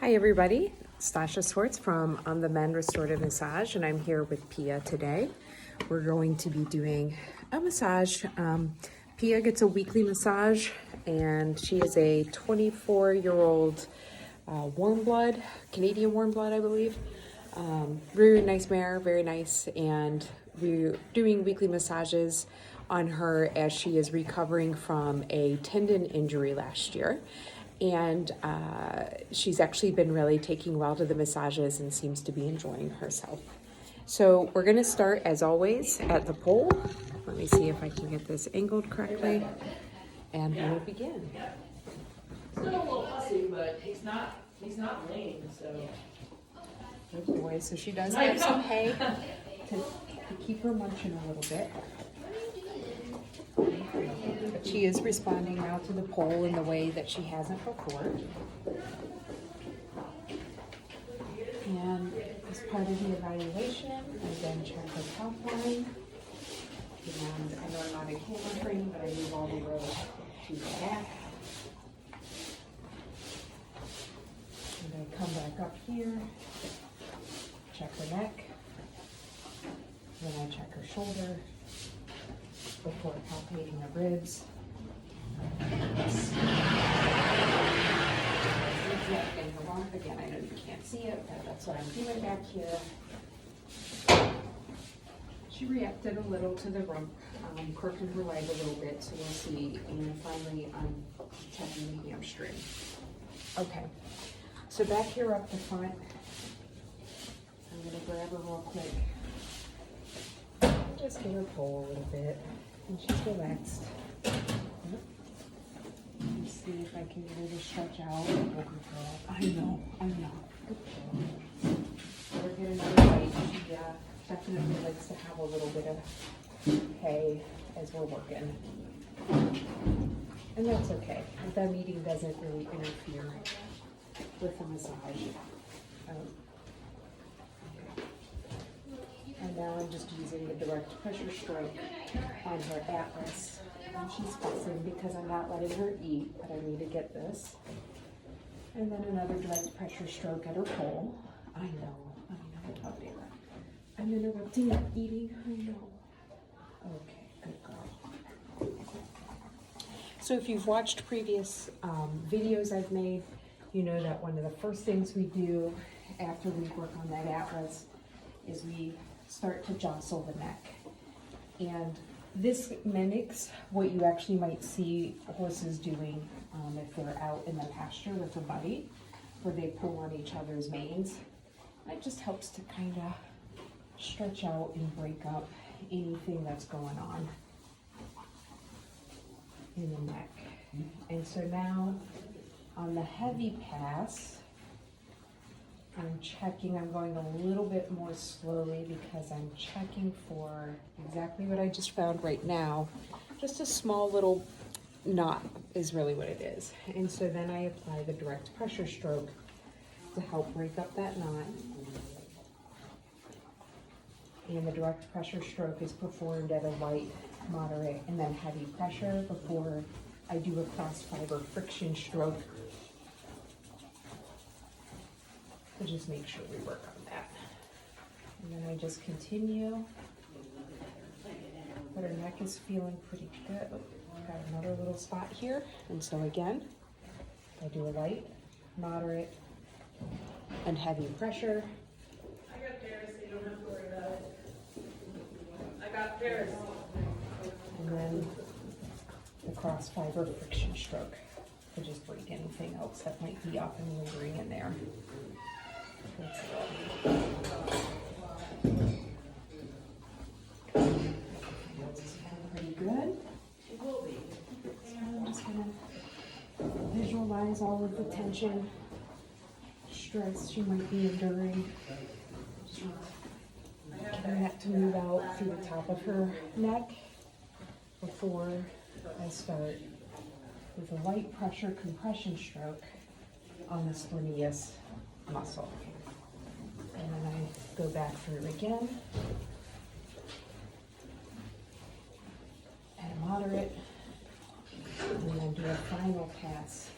Hi everybody, Stasha Swartz from On the Mend Restorative Massage, and I'm here with Pia today. We're going to be doing a massage. Pia gets a weekly massage, and she is a 24-year-old warm blood, Canadian warm blood, I believe. Very nice mare, very nice, and we're doing weekly massages on her as she is recovering from a tendon injury last year. And she's actually been really taking well to the massages and seems to be enjoying herself. So we're gonna start, as always, at the pole. Let me see if I can get this angled correctly. And we will begin. Still a little fussy, but he's not lame, so. Good boy. So she does have some hay to keep her munching a little bit. But she is responding now to the pole in the way that she hasn't before. And as part of the evaluation, I then check her top line. And I know I'm not a camera frame, but I move all the way to the back. And I come back up here, check her neck. Then I check her shoulder before palpating the ribs. Again, I know you can't see it, but that's what I'm doing back here. She reacted a little to the rump, crooked her leg a little bit, so we'll see. And then finally, I'm checking the hamstring. Okay, so back here up the front, I'm gonna grab her real quick. Just get her pull a little bit, and she's relaxed. Let me see if I can get her to stretch out. Oh, good girl. I know. Good girl. Let her get another bite. She definitely likes to have a little bit of hay as we're working. And that's okay. That eating doesn't really interfere with the massage. And now I'm just using the direct pressure stroke on her atlas. And she's fussing because I'm not letting her eat, but I need to get this. And then another direct pressure stroke at her pole. I know, how dare I? I'm interrupting that eating, I know. Okay, good girl. So if you've watched previous videos I've made, you know that one of the first things we do after we work on that atlas is we start to jostle the neck. And this mimics what you actually might see horses doing if they're out in the pasture with a buddy, where they pull on each other's manes. And it just helps to kind of stretch out and break up anything that's going on in the neck. And so now on the heavy pass, I'm going a little bit more slowly because I'm checking for exactly what I just found right now. Just a small little knot is really what it is. And so then I apply the direct pressure stroke to help break up that knot. And the direct pressure stroke is performed at a light, moderate, and then heavy pressure before I do a cross fiber friction stroke. To just make sure we work on that. And then I just continue. But her neck is feeling pretty good. Oh, got another little spot here. And so again, I do a light, moderate, and heavy pressure. I got Paris, so you don't have to worry about it. I got Paris. And then the cross fiber friction stroke to just break anything else that might be up and lingering in there. Pretty good. It will be. And I'm just gonna visualize all of the tension, stress she might be enduring. Getting that to move out through the top of her neck before I start with a light pressure compression stroke on the splenius muscle. And then I go back through again. And moderate. And then do a final pass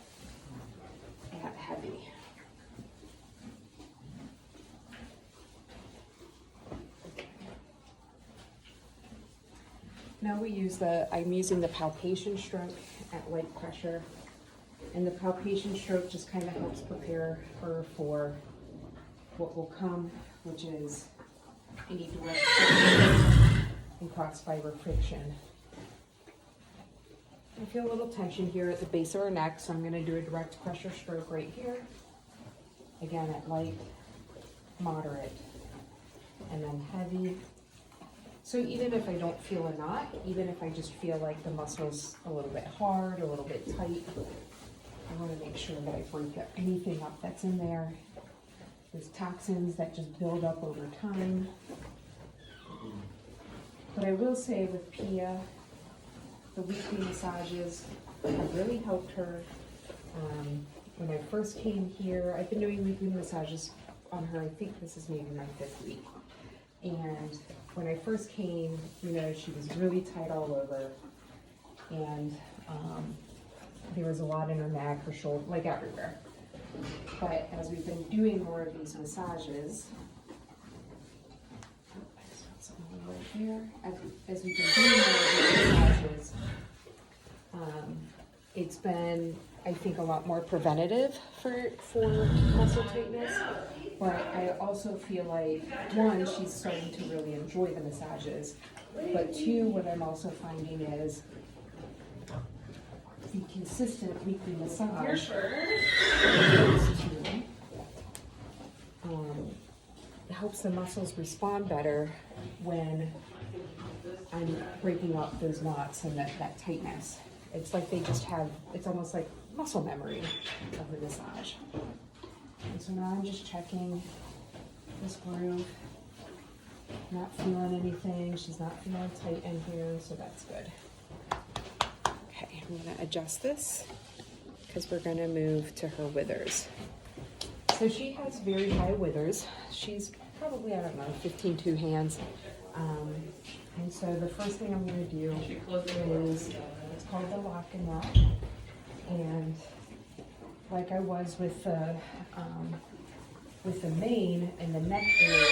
at heavy. Now I'm using the palpation stroke at light pressure. And the palpation stroke just kind of helps prepare her for what will come, which is any direct and cross fiber friction. I feel a little tension here at the base of her neck, so I'm going to do a direct pressure stroke right here. Again, at light, moderate, and then heavy. So even if I don't feel a knot, even if I just feel like the muscle's a little bit hard, a little bit tight, I want to make sure that I break up anything up that's in there. There's toxins that just build up over time. But I will say with Pia, the weekly massages have really helped her. When I first came here, I've been doing weekly massages on her. I think this is maybe my 5th week. And when I first came, she was really tight all over. And there was a lot in her neck, her shoulder, like everywhere. But as we've been doing more of these massages, I just found something right here. As we've been doing more of these massages, it's been, I think, a lot more preventative for muscle tightness. But I also feel like, one, she's starting to really enjoy the massages. But two, what I'm also finding is the consistent weekly massage helps the muscles respond better when I'm breaking up those knots and that tightness. It's like they just have, it's almost like muscle memory of the massage. And so now I'm just checking this groove, not feeling anything. She's not feeling tight in here, so that's good. Okay, I'm gonna adjust this because we're gonna move to her withers. So she has very high withers. She's probably, I don't know, 15-2 hands. And so the first thing I'm gonna do is, it's called the lock and rock. And like I was with the mane and the neck area,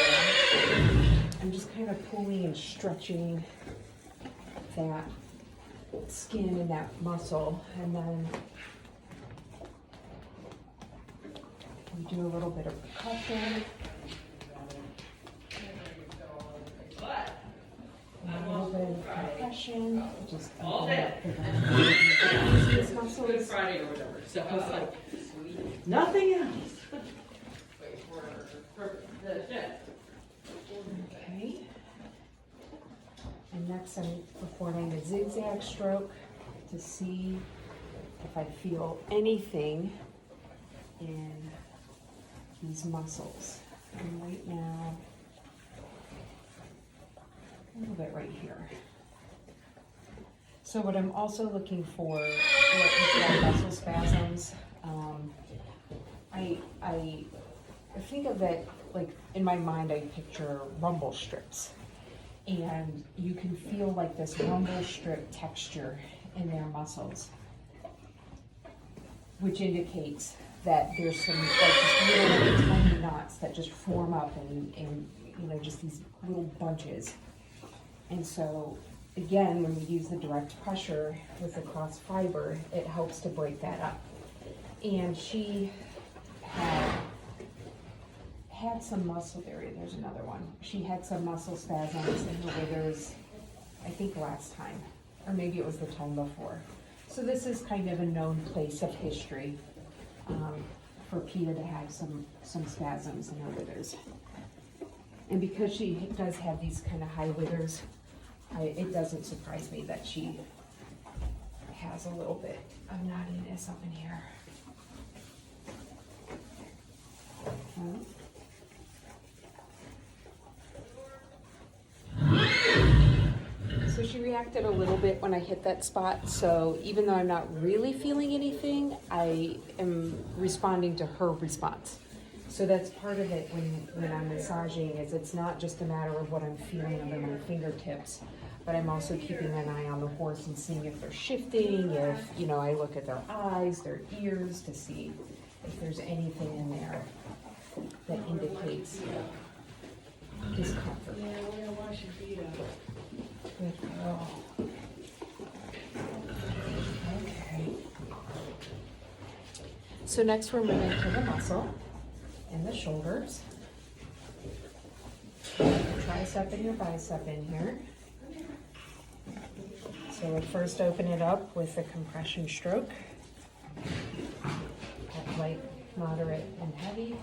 I'm just kind of pulling and stretching that skin and that muscle, and then we do a little bit of percussion, and a little bit of compression, just open up the muscles. Friday or whatever. So like nothing else. okay. And next I'm performing a zigzag stroke to see if I feel anything in these muscles. And right now, a little bit right here. So what I'm also looking for, what muscle spasms, I think of it like in my mind I picture rumble strips. And you can feel like this rumble strip texture in their muscles, which indicates that there's some like just little tiny knots that just form up and just these little bunches. And so again, when we use the direct pressure with the cross fiber, it helps to break that up. And she had some muscle, there's another one. She had some muscle spasms in her withers, I think last time, or maybe it was the time before. So this is kind of a known place of history for Pia to have some spasms in her withers. And because she does have these kind of high withers, it doesn't surprise me that she has a little bit of knottiness up in here. So she reacted a little bit when I hit that spot, so even though I'm not really feeling anything, I am responding to her response. So that's part of it when I'm massaging, is it's not just a matter of what I'm feeling under my fingertips, but I'm also keeping an eye on the horse and seeing if they're shifting, if, I look at their eyes, their ears to see if there's anything in there that indicates discomfort. Yeah, we're gonna wash your feet out. Good girl. Okay. So next we're moving to the muscle and the shoulders. Tricep and your bicep in here. So we'll first open it up with a compression stroke. At light, moderate, and heavy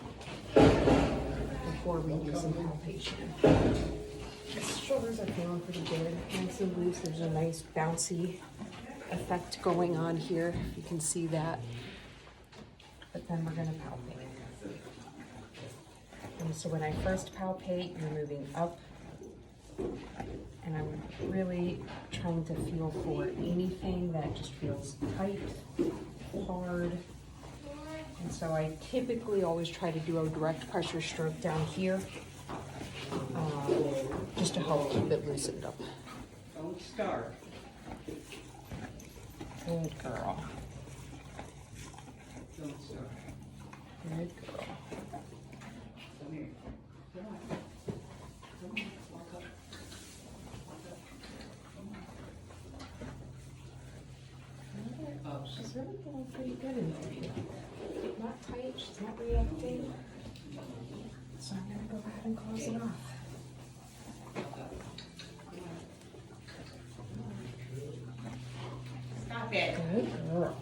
before we do some palpation. The shoulders are feeling pretty good, nice and loose. There's a nice bouncy effect going on here. You can see that. But then we're going to palpate. And so when I first palpate, you're moving up. And I'm really trying to feel for anything that just feels tight, hard. And so I typically always try to do a direct pressure stroke down here, just to help keep it loosened up. Don't start. Good girl. Don't start. Good girl. Come here. Come on. Come on. Walk up. Walk up. She's really feeling pretty good in there. Not tight, she's not reacting. So I'm gonna go ahead and close it off. Stop it. Good girl.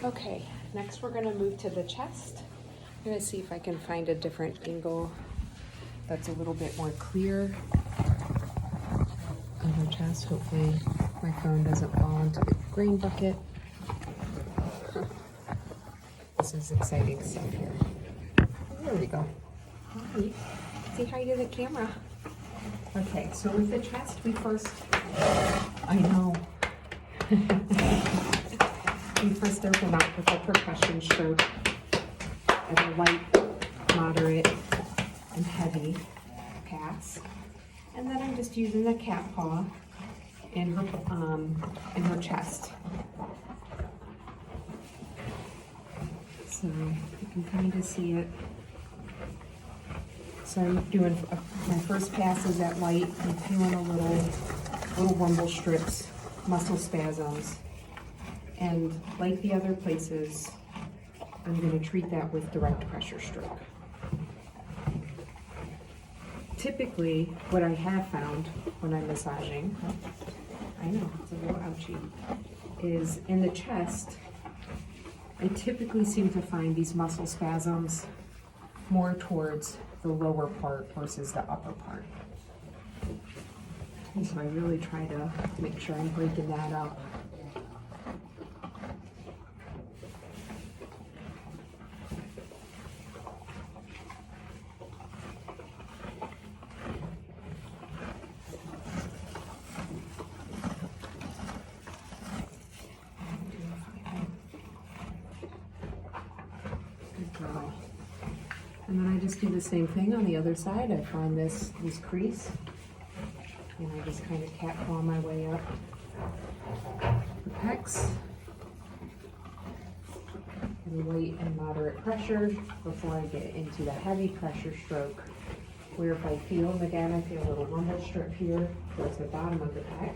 Okay, next we're gonna move to the chest. I'm gonna see if I can find a different angle that's a little bit more clear of her chest. Hopefully my phone doesn't fall into the green bucket. This is exciting stuff here. There we go. Hi. Say hi to the camera. Okay, so with the chest, we first, I know. We first open up with a percussion stroke at a light, moderate, and heavy pass. And then I'm just using the cat paw in her chest. So you can kind of see it. So I'm doing, my first pass is at light. I'm feeling a little rumble strips, muscle spasms. And like the other places, I'm going to treat that with direct pressure stroke. Typically, what I have found when I'm massaging, I know, it's a little ouchy, is in the chest, I typically seem to find these muscle spasms more towards the lower part versus the upper part. And so I really try to make sure I'm breaking that up. And then I just do the same thing on the other side. I find this crease, and I just kind of cat claw my way up the pecs. And light and moderate pressure before I get into the heavy pressure stroke, where if I feel, and again, I feel a little rumble strip here towards the bottom of the pec.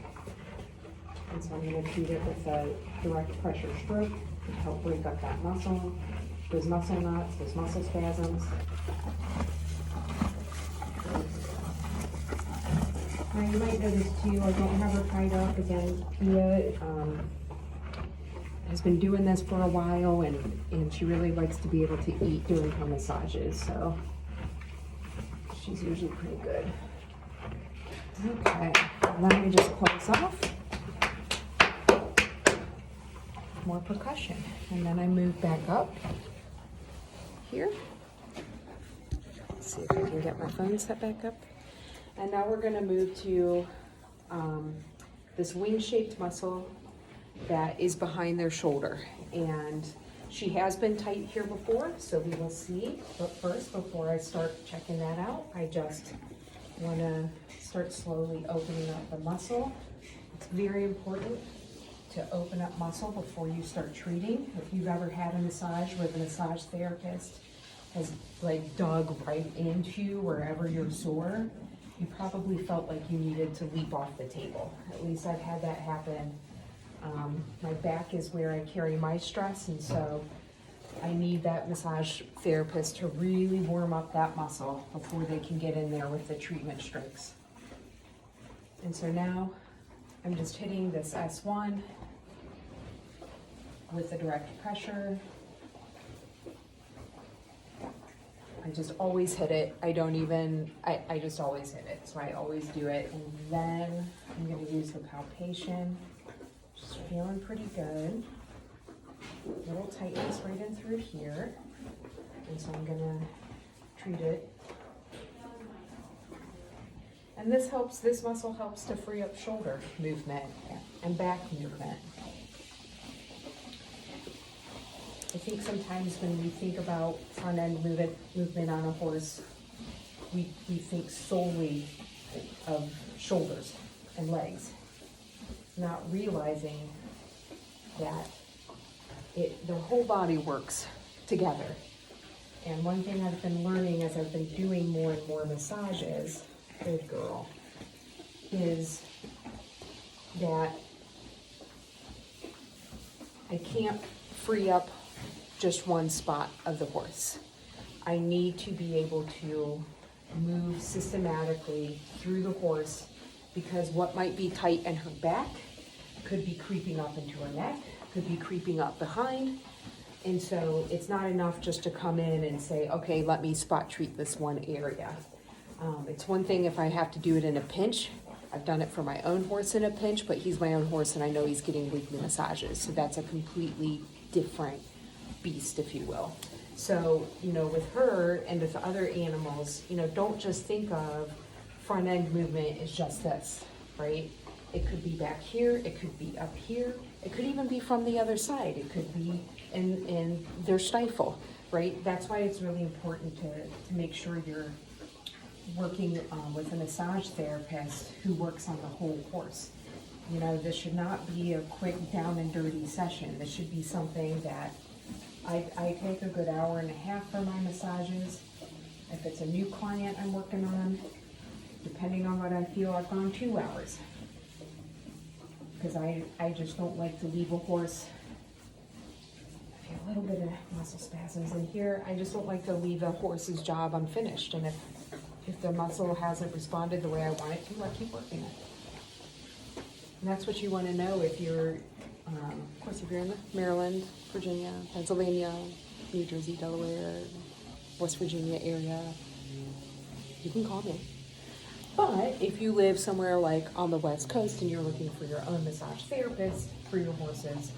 And so I'm going to treat it with a direct pressure stroke to help break up that muscle. Those muscle knots, those muscle spasms. Now you might notice too, I don't have her tied up. Again, Pia has been doing this for a while, and she really likes to be able to eat during her massages, so she's usually pretty good. Okay, and then we just close off. More percussion, and then I move back up here. Let's see if I can get my phone set back up. And now we're going to move to this wing-shaped muscle that is behind their shoulder. And she has been tight here before, so we will see. But first, before I start checking that out, I just want to start slowly opening up the muscle. It's very important to open up muscle before you start treating. If you've ever had a massage with a massage therapist has like dug right into wherever you're sore, you probably felt like you needed to leap off the table. At least I've had that happen. My back is where I carry my stress, and so I need that massage therapist to really warm up that muscle before they can get in there with the treatment strokes. And so now I'm just hitting this S1 with the direct pressure. I just always hit it. I just always hit it. So I always do it. And then I'm gonna use the palpation. Just feeling pretty good. Little tightness right in through here. And so I'm gonna treat it. And this muscle helps to free up shoulder movement and back movement. I think sometimes when we think about front end movement on a horse, we think solely of shoulders and legs, not realizing that the whole body works together. And one thing I've been learning as I've been doing more and more massages, good girl, is that I can't free up just one spot of the horse. I need to be able to move systematically through the horse, because what might be tight in her back could be creeping up into her neck, could be creeping up behind. And so it's not enough just to come in and say, okay, let me spot treat this one area. It's one thing if I have to do it in a pinch. I've done it for my own horse in a pinch, but he's my own horse and I know he's getting weekly massages. So that's a completely different beast, if you will. So, with her and with other animals, don't just think of front end movement as just this, right? It could be back here, it could be up here, it could even be from the other side, it could be in their stifle, right? That's why it's really important to make sure you're working with a massage therapist who works on the whole horse. This should not be a quick down and dirty session. This should be something that I take a good hour and a half for my massages. If it's a new client I'm working on, depending on what I feel, I've gone 2 hours. Because I just don't like to leave a horse. I feel a little bit of muscle spasms in here. I just don't like to leave a horse's job unfinished. And if the muscle hasn't responded the way I want it to, I keep working it. And that's what you want to know if you're, of course, if you're in Maryland, Virginia, Pennsylvania, New Jersey, Delaware, West Virginia area, you can call me. But if you live somewhere like on the West Coast and you're looking for your own massage therapist for your horses,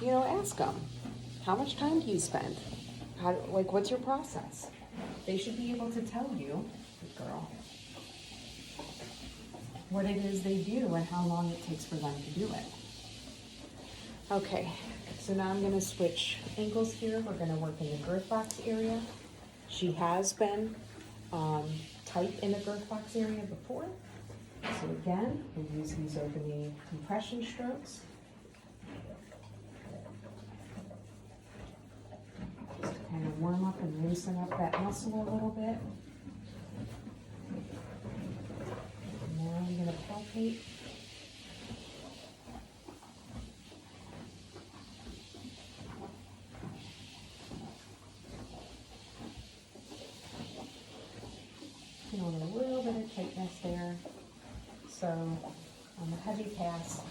ask them, how much time do you spend? What's your process? They should be able to tell you, good girl, what it is they do and how long it takes for them to do it. Okay, so now I'm going to switch ankles here. We're going to work in the girth box area. She has been tight in the girth box area before. So again, we'll use these opening compression strokes. Just to kind of warm up and loosen up that muscle a little bit. And now I'm going to palpate. Feeling a little bit of tightness there. So on the heavy pass,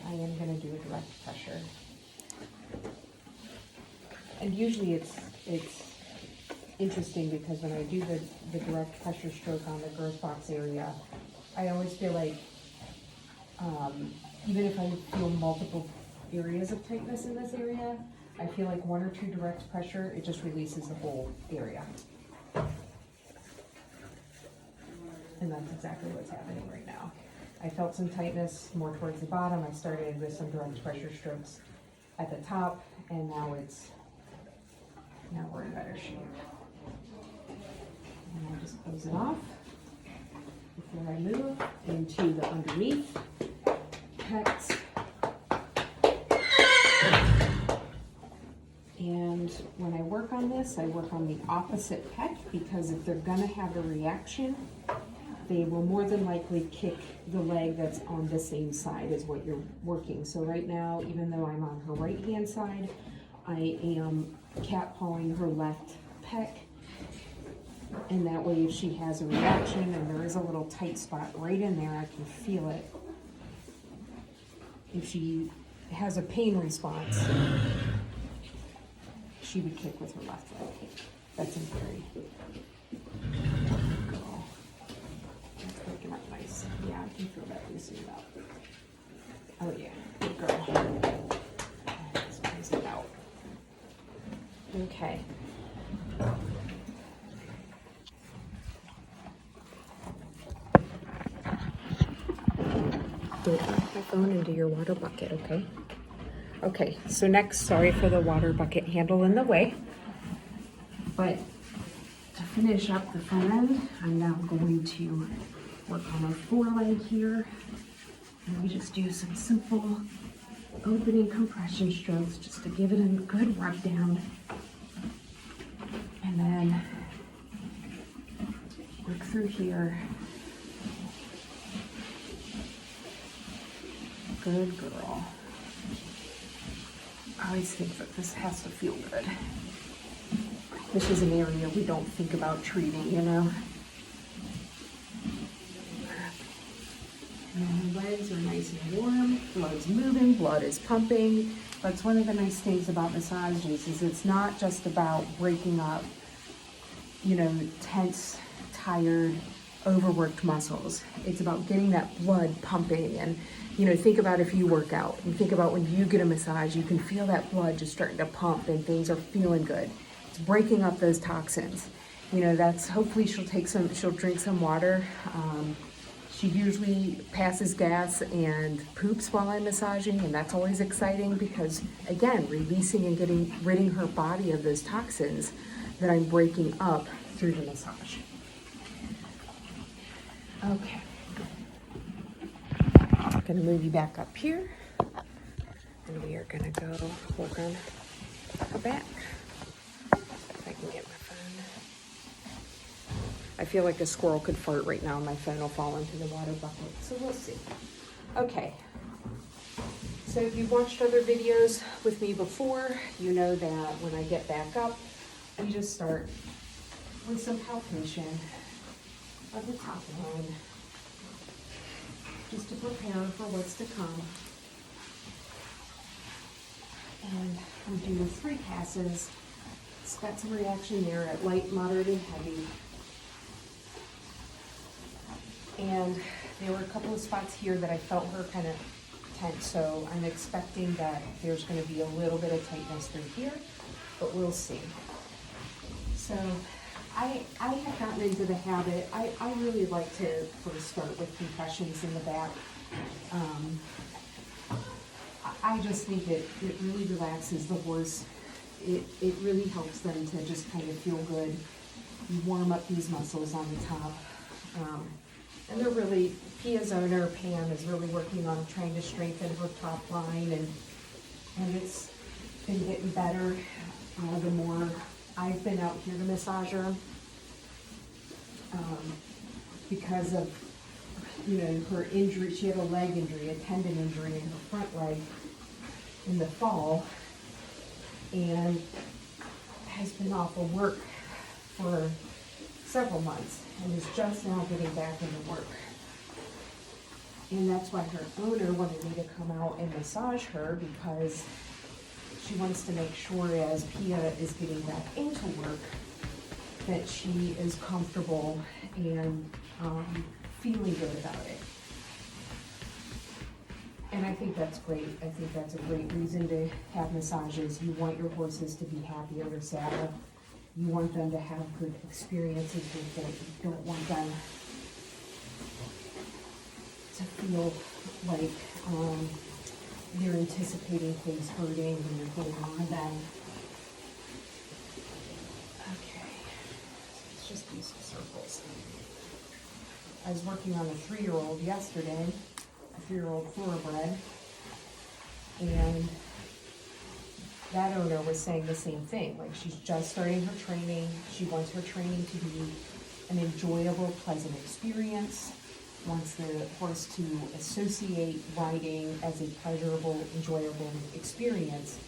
I am going to do a direct pressure. And usually it's interesting because when I do the direct pressure stroke on the girth box area, I always feel like even if I feel multiple areas of tightness in this area, I feel like 1 or 2 direct pressure, it just releases the whole area. And that's exactly what's happening right now. I felt some tightness more towards the bottom. I started with some direct pressure strokes at the top, and now we're in better shape. And I'll just close it off before I move into the underneath pecs. And And when I work on this, I work on the opposite pec, because if they're gonna have a reaction, they will more than likely kick the leg that's on the same side as what you're working. So right now, even though I'm on her right hand side, I am cat pawing her left pec. And that way, if she has a reaction and there is a little tight spot right in there, I can feel it. If she has a pain response, she would kick with her left leg. That's in theory. Girl. That's working out nice. Yeah, I can feel that loosening up. Oh yeah, good girl. Squeeze it out. Okay. Don't knock my phone into your water bucket, okay? Okay, so next, sorry for the water bucket handle in the way, but to finish up the front end, I'm now going to work on a foreleg here, and we just do some simple opening compression strokes just to give it a good rub down, and then work through here. Good girl. I always think that this has to feel good. This is an area we don't think about treating, you know? And the legs are nice and warm, blood's moving, blood is pumping. That's one of the nice things about massages is it's not just about breaking up, you know, tense, tired, overworked muscles. It's about getting that blood pumping. And you know, think about if you work out and think about when you get a massage, you can feel that blood just starting to pump and things are feeling good. It's breaking up those toxins. You know, that's hopefully she'll drink some water. She usually passes gas and poops while I'm massaging, and that's always exciting because, again, releasing and ridding her body of those toxins that I'm breaking up through the massage. Okay. I'm gonna move you back up here, and we are gonna go work on her back. If I can get my phone. I feel like a squirrel could fart right now, and my phone will fall into the water bucket, so we'll see. Okay, so if you've watched other videos with me before, you know that when I get back up, we just start with some palpation of the top line, just to prepare for what's to come. And we do 3 passes. It's got some reaction there at light, moderate, and heavy. And there were a couple of spots here that I felt her kind of tense, so I'm expecting that there's going to be a little bit of tightness through here, but we'll see. So I have gotten into the habit, I really like to first start with compressions in the back. I just think it really relaxes the horse. It really helps them to just kind of feel good. You warm up these muscles on the top. And they're really, Pia's owner, Pam, is really working on trying to strengthen her top line, and it's been getting better the more I've been out here to massage her. Because of, you know, her injury, she had a leg injury, a tendon injury in her front leg in the fall, and has been off of work for several months and is just now getting back into work. And that's why her owner wanted me to come out and massage her, because she wants to make sure as Pia is getting back into work that she is comfortable and feeling good about it. And I think that's great. I think that's a great reason to have massages. You want your horses to be happy in their saddle. You want them to have good experiences with it. You don't want them to feel like they're anticipating things hurting when you're going on them. Okay, so let's just do some circles. I was working on a 3-year-old yesterday, a 3-year-old thoroughbred, and that owner was saying the same thing, like she's just starting her training, she wants her training to be an enjoyable, pleasant experience, wants the horse to associate riding as a pleasurable, enjoyable experience,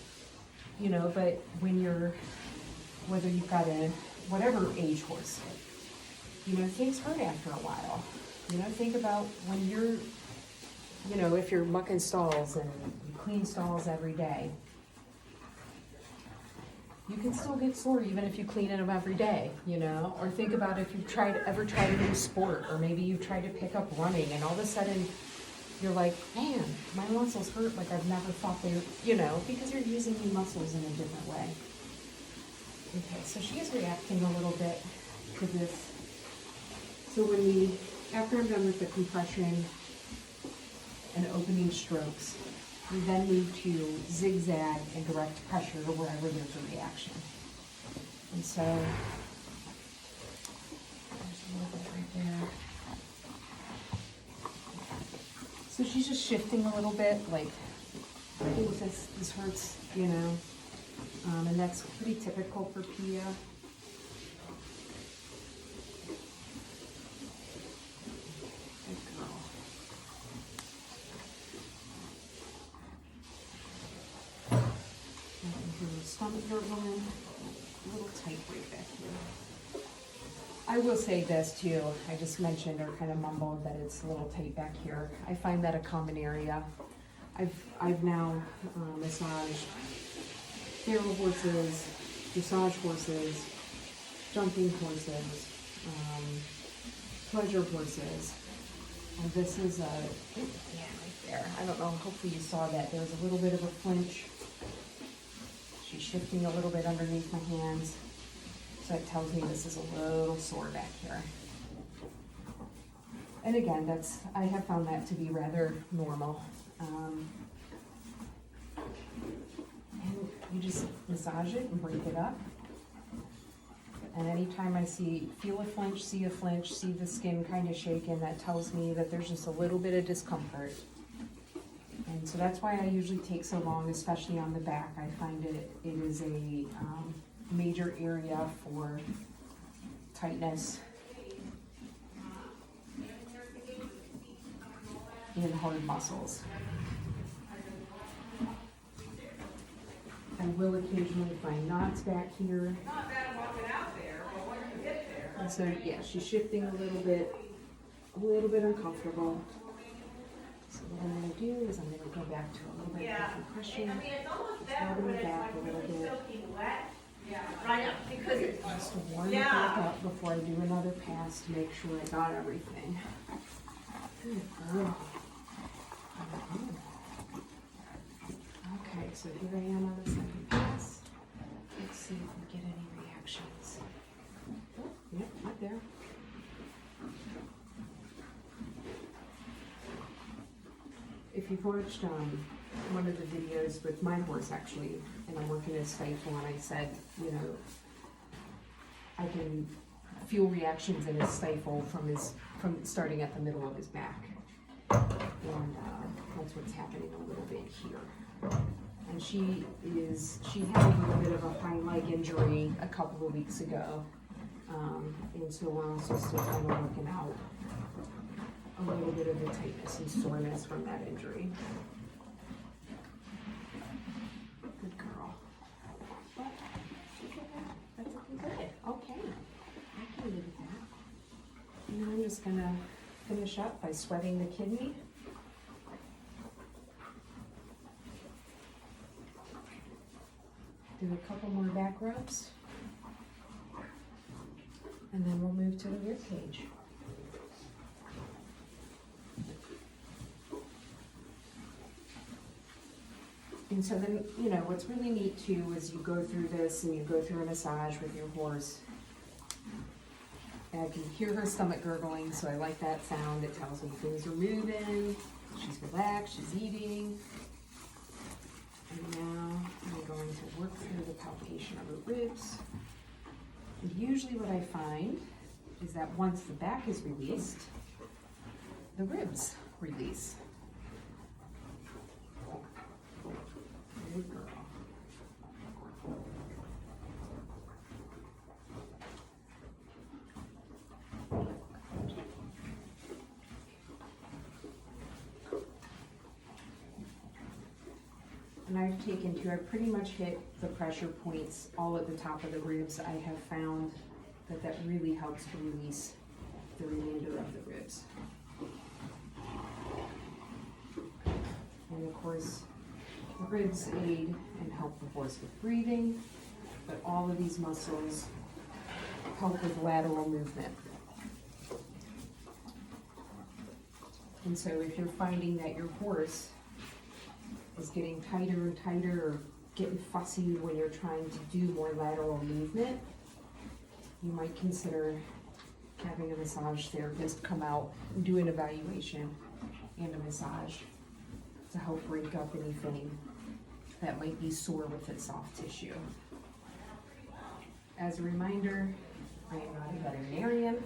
you know, but when you're, whether you've got a, whatever age horse, you know, things hurt after a while. You know, think about when you're, you know, if you're mucking stalls and you clean stalls every day, you can still get sore even if you clean them every day, you know? Or think about if you've ever tried a new sport, or maybe you've tried to pick up running and all of a sudden you're like, man, my muscles hurt like I've never thought they, you know, because you're using your muscles in a different way. Okay, so she is reacting a little bit to this. So after I'm done with the compression and opening strokes, we then move to zigzag and direct pressure wherever there's a reaction. And so, there's a little bit right there. So she's just shifting a little bit, like, I think this hurts, you know, and that's pretty typical for Pia. Good girl. Her stomach gurgling, a little tight right back here. I will say this too, I just mentioned or kind of mumbled that it's a little tight back here. I find that a common area. I've now massaged feral horses, dressage horses, jumping horses, pleasure horses. And this is right there. I don't know, hopefully you saw that. There was a little bit of a flinch. She's shifting a little bit underneath my hands. So it tells me this is a little sore back here. And again, I have found that to be rather normal. And you just massage it and break it up. And anytime I feel a flinch, see the skin kind of shaking, that tells me that there's just a little bit of discomfort. And so that's why I usually take so long, especially on the back. I find it is a major area for tightness in hard muscles. I will occasionally find knots back here. Not bad walking out there, but once you get there. And so, yeah, she's shifting a little bit uncomfortable. So what I'm going to do is I'm going to go back to a little bit of compression. I mean, it's almost Just better rubbing when the it's back like a little really bit. silky wet. Yeah, right up, because it's, Just to warm it Yeah. back up before I do another pass to make sure I got everything. Good girl. Okay, so here I am on the second pass. Let's see if we get any reactions. Oh, yep, right there. If you've watched one of the videos with my horse actually, and I'm working his stifle, and I said, you know, I can feel reactions in his stifle from starting at the middle of his back. And that's what's happening a little bit here. And she had a little bit of a hind leg injury a couple of weeks ago. And so we're also still kind of working out a little bit of the tightness and soreness from that injury. Good girl. But that's looking good. Okay. I can live with that. And I'm just gonna finish up by sweating the kidney. Do a couple more back rubs. And then we'll move to the rib cage. And so then, you know, what's really neat too is you go through this and you go through a massage with your horse. And I can hear her stomach gurgling, so I like that sound. It tells me things are moving, she's relaxed, she's eating. And now I'm going to work through the palpation of her ribs. And usually what I find is that once the back is released, the ribs release. Good girl. I've taken to, I pretty much hit the pressure points all at the top of the ribs. I have found that that really helps to release the remainder of the ribs. And of course, the ribs aid and help the horse with breathing, but all of these muscles help with lateral movement. And so if you're finding that your horse is getting tighter and tighter or getting fussy when you're trying to do more lateral movement, you might consider having a massage therapist come out and do an evaluation and a massage to help break up anything that might be sore with its soft tissue. As a reminder, I am not a veterinarian.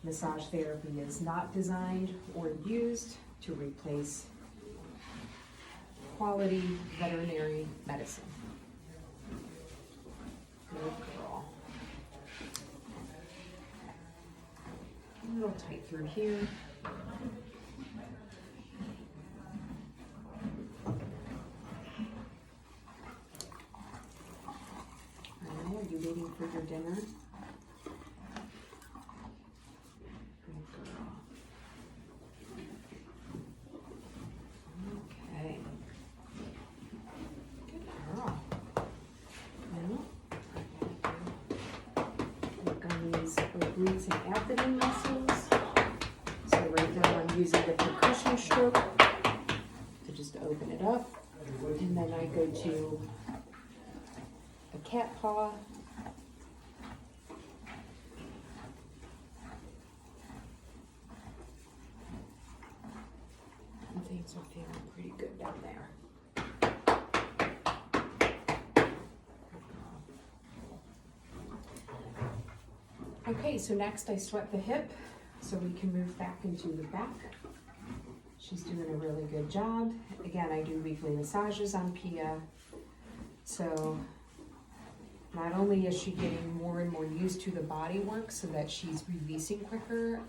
Massage therapy is not designed or used to replace quality veterinary medicine. Good girl. A little tight through here. Are you waiting for your dinner? Okay. Good girl. Now, work on these obliques and abdomen muscles. So right now I'm using the percussion stroke to just open it up. And then I go to a cat paw. And things are feeling pretty good down there. Okay, so next I sweat the hip so we can move back into the back. She's doing a really good job. Again, I do weekly massages on Pia. So not only is she getting more and more used to the body work so that she's releasing quicker,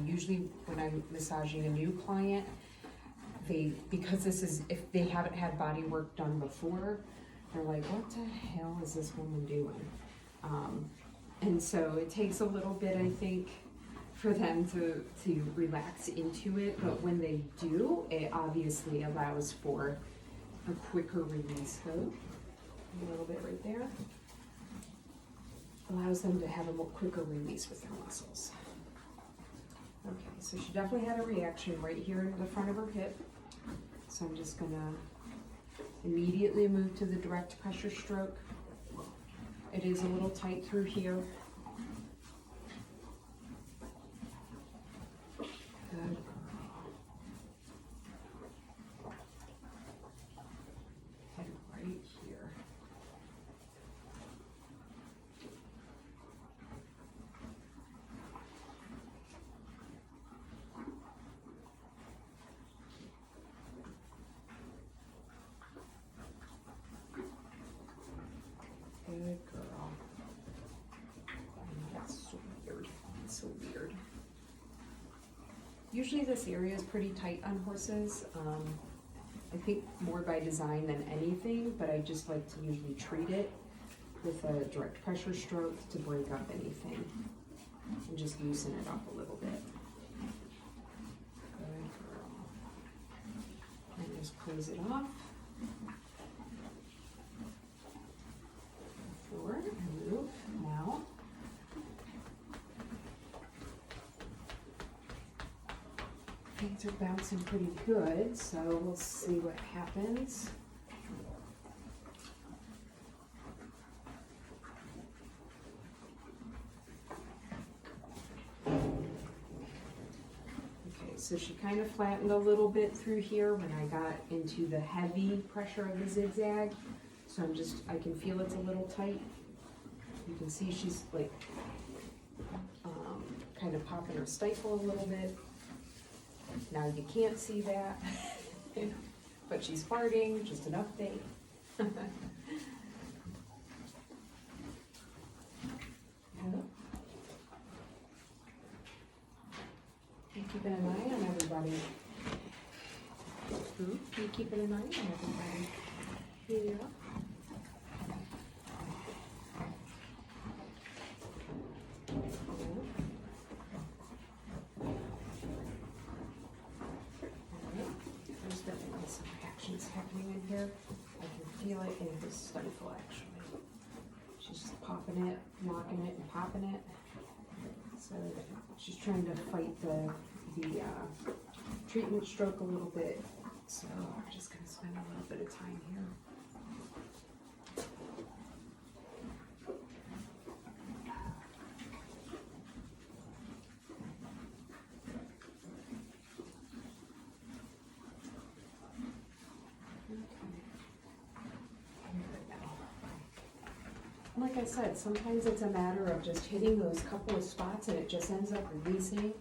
usually when I'm massaging a new client, because this is, if they haven't had body work done before, they're like, what the hell is this woman doing? And so it takes a little bit, I think, for them to relax into it, but when they do, it obviously allows for a quicker release. So a little bit right there. Allows them to have a more quicker release with their muscles. Okay, so she definitely had a reaction right here in the front of her hip. So I'm just gonna immediately move to the direct pressure stroke. It is a little tight through here. Good. Head right here. Good girl. That's so weird. That's so weird. Usually this area is pretty tight on horses. I think more by design than anything, but I just like to usually treat it with a direct pressure stroke to break up anything and just loosen it up a little bit. Good girl. And just close it off. Forward and move now. Things are bouncing pretty good, so we'll see what happens. Okay, so she kind of flattened a little bit through here when I got into the heavy pressure of the zigzag. So I can feel it's a little tight. You can see she's like kind of popping her stifle a little bit. Now you can't see that, but she's farting, just an update. Keeping an eye on everybody. Keeping an eye on everybody. feel it in his stifle, actually. She's just popping it, knocking it, and popping it. So she's trying to fight the treatment stroke a little bit. So we're just going to spend a little bit of time here. Like I said, sometimes it's a matter of just hitting those couple of spots and it just ends up releasing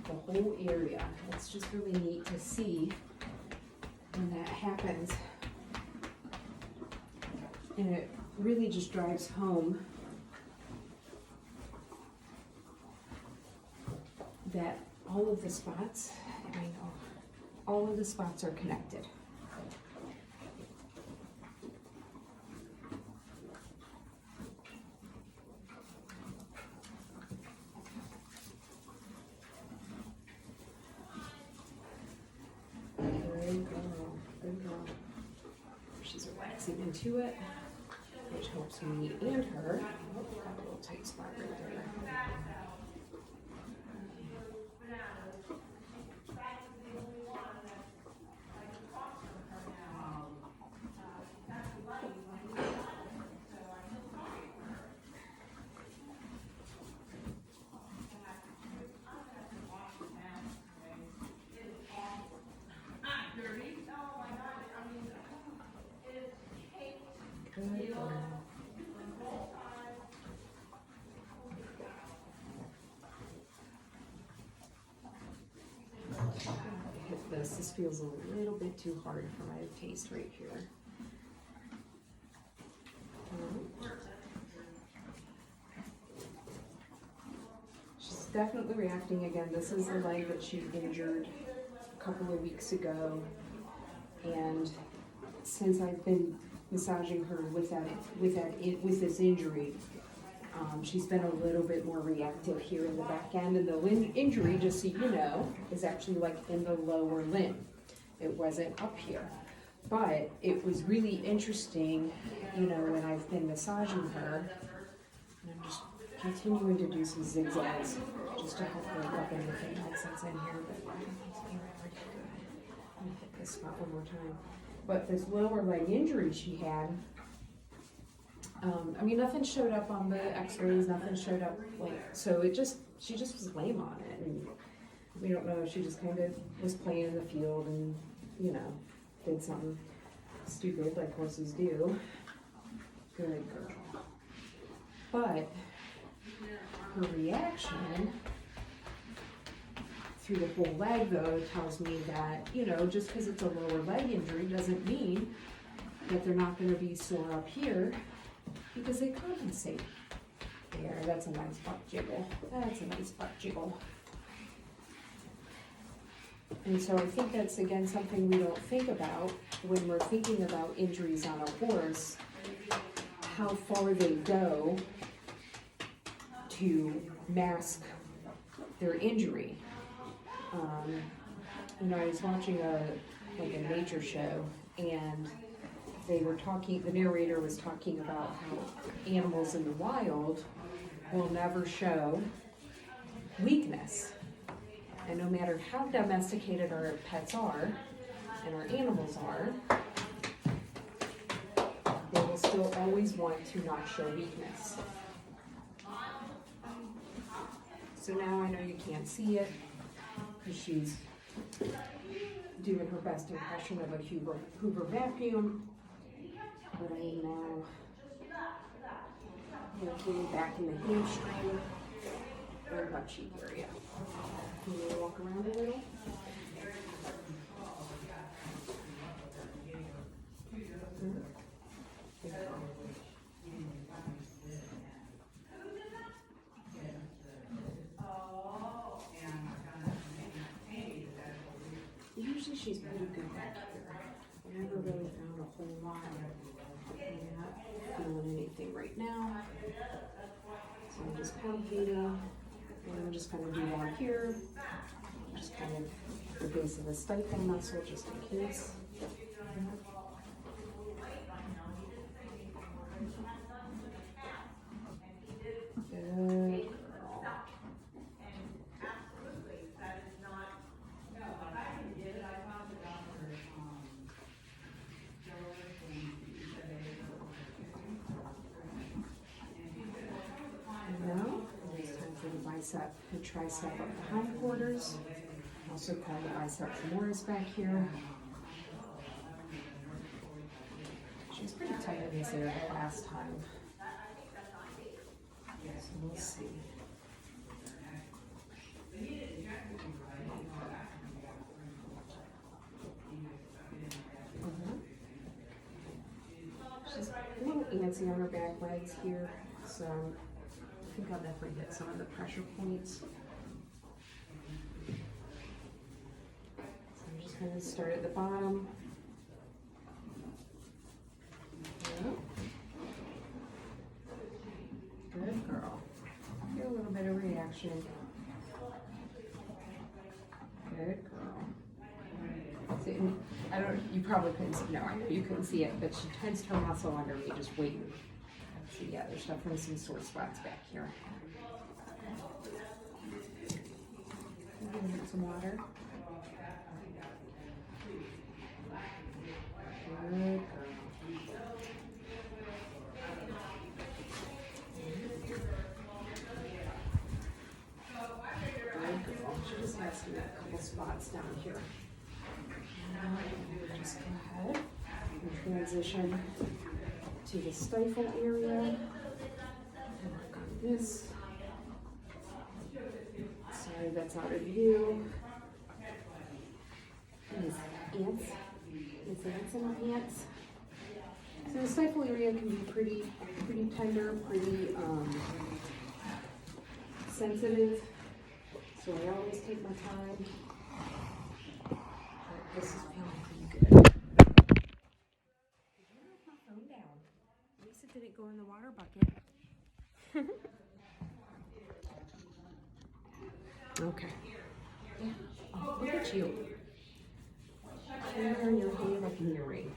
the whole area. It's just really neat to see when that happens. And it really just drives home that all of the spots, all of the spots are connected. She's relaxing into it, which helps me and her. Oh, got a little tight spot right there. Good girl. Hit this. This feels a little bit too hard for my taste right here. She's definitely reacting again. This is the leg that she injured a couple of weeks ago, and since I've been massaging her with this injury, she's been a little bit more reactive here in the back end. And the injury, just so you know, is actually like in the lower limb. It wasn't up here. But it was really interesting, you know, when I've been massaging her, and I'm just continuing to do some zigzags just to help her up anything else that's in here. But I think it's pretty good. I'm gonna hit this spot one more time. But this lower leg injury she had, I mean, nothing showed up on the x-rays, nothing showed up, like, so she just was lame on it, and we don't know, she just kind of was playing in the field and, you know, did something stupid like horses do. Good girl. But her reaction through the whole leg, though, tells me that, you know, just because it's a lower leg injury doesn't mean that they're not going to be sore up here, because they compensate. There, that's a nice butt jiggle. That's a nice butt jiggle. And so I think that's, again, something we don't think about when we're thinking about injuries on a horse, how far they go to mask their injury. You know, I was watching a nature show, and they were talking, the narrator was talking about how animals in the wild will never show weakness. And no matter how domesticated our pets are, and our animals are, they will still always want to not show weakness. So now I know you can't see it, because she's doing her best impression of a Hoover vacuum, but I am now working back in the hamstring and butt cheek area. Can you walk around a little? Usually she's pretty good back here. I never really found a whole lot. I'm not feeling anything right now. So I'm just palpating, and I'm just going to do one here. Just kind of the base of the stifle muscle, just in case. bicep and tricep of the hindquarters, also called the bicep femoris back here. She was pretty tight in this area last time. So we'll see. She's a little antsy on her back legs here, so I think I'll definitely hit some of the pressure points. So I'm just going to start at the bottom. Yep. Good girl. Get a little bit of reaction. Good girl. See, you probably couldn't see, no, you couldn't see it, but she tensed her muscle under me just waiting. See, yeah, there's definitely some sore spots back here. I'm gonna get some water. Good girl. She just has a couple spots down here. Just go ahead and transition to the stifle area. And work on this. Sorry, that's out of view. These ants. These ants in my ants. So the stifle area can be pretty tender, pretty sensitive. So I always take my time. But this is feeling pretty good. Did you knock my phone down? At least it didn't go in the water bucket. Okay. Yeah. Oh, look at you. You're wearing your hay like in your ring.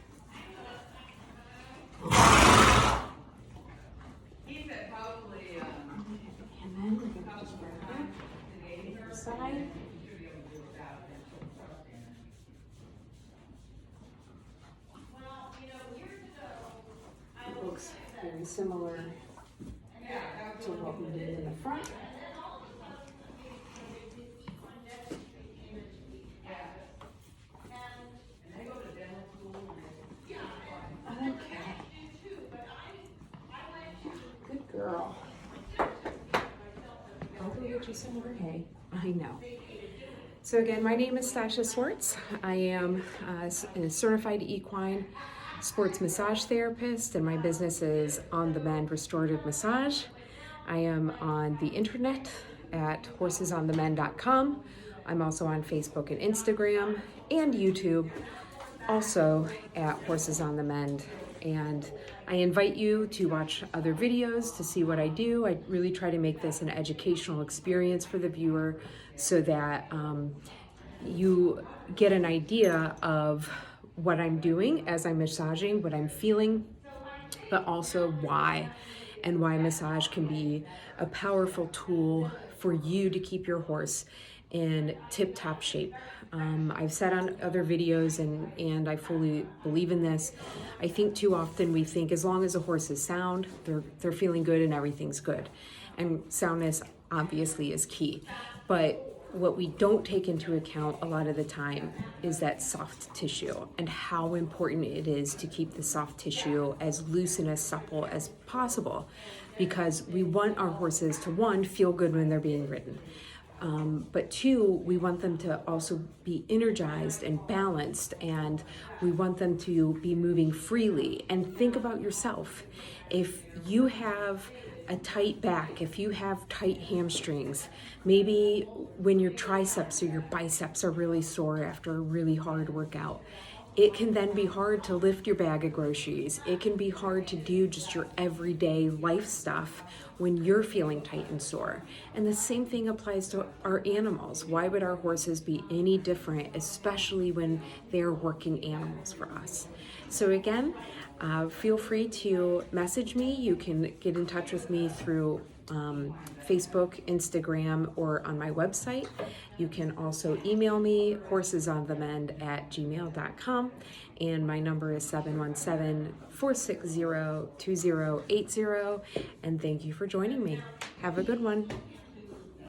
And then we're going to just grab that side. It looks very similar to what we did in the front. Okay. Good girl. I'll go get you some more hay. I know. So again, my name is Stasha Swartz. I am a certified equine sports massage therapist, and my business is On the Mend Restorative Massage. I am on the internet at horsesonthemend.com. I'm also on Facebook and Instagram and YouTube, also at Horses on the Mend. And I invite you to watch other videos to see what I do. I really try to make this an educational experience for the viewer so that you get an idea of what I'm doing as I'm massaging, what I'm feeling, but also why, and why massage can be a powerful tool for you to keep your horse in tip-top shape. I've said on other videos, and I fully believe in this. I think too often we think as long as a horse is sound, they're feeling good and everything's good. And soundness obviously is key. But what we don't take into account a lot of the time is that soft tissue and how important it is to keep the soft tissue as loose and as supple as possible, because we want our horses to, one, feel good when they're being ridden. But two, we want them to also be energized and balanced, and we want them to be moving freely. And think about yourself. If you have a tight back, if you have tight hamstrings, maybe when your triceps or your biceps are really sore after a really hard workout, it can then be hard to lift your bag of groceries. It can be hard to do just your everyday life stuff when you're feeling tight and sore. And the same thing applies to our animals. Why would our horses be any different, especially when they're working animals for us? So again, feel free to message me. You can get in touch with me through Facebook, Instagram, or on my website. You can also email me, horsesonthemend@gmail.com, and my number is 717-460-2080, and thank you for joining me. Have a good one.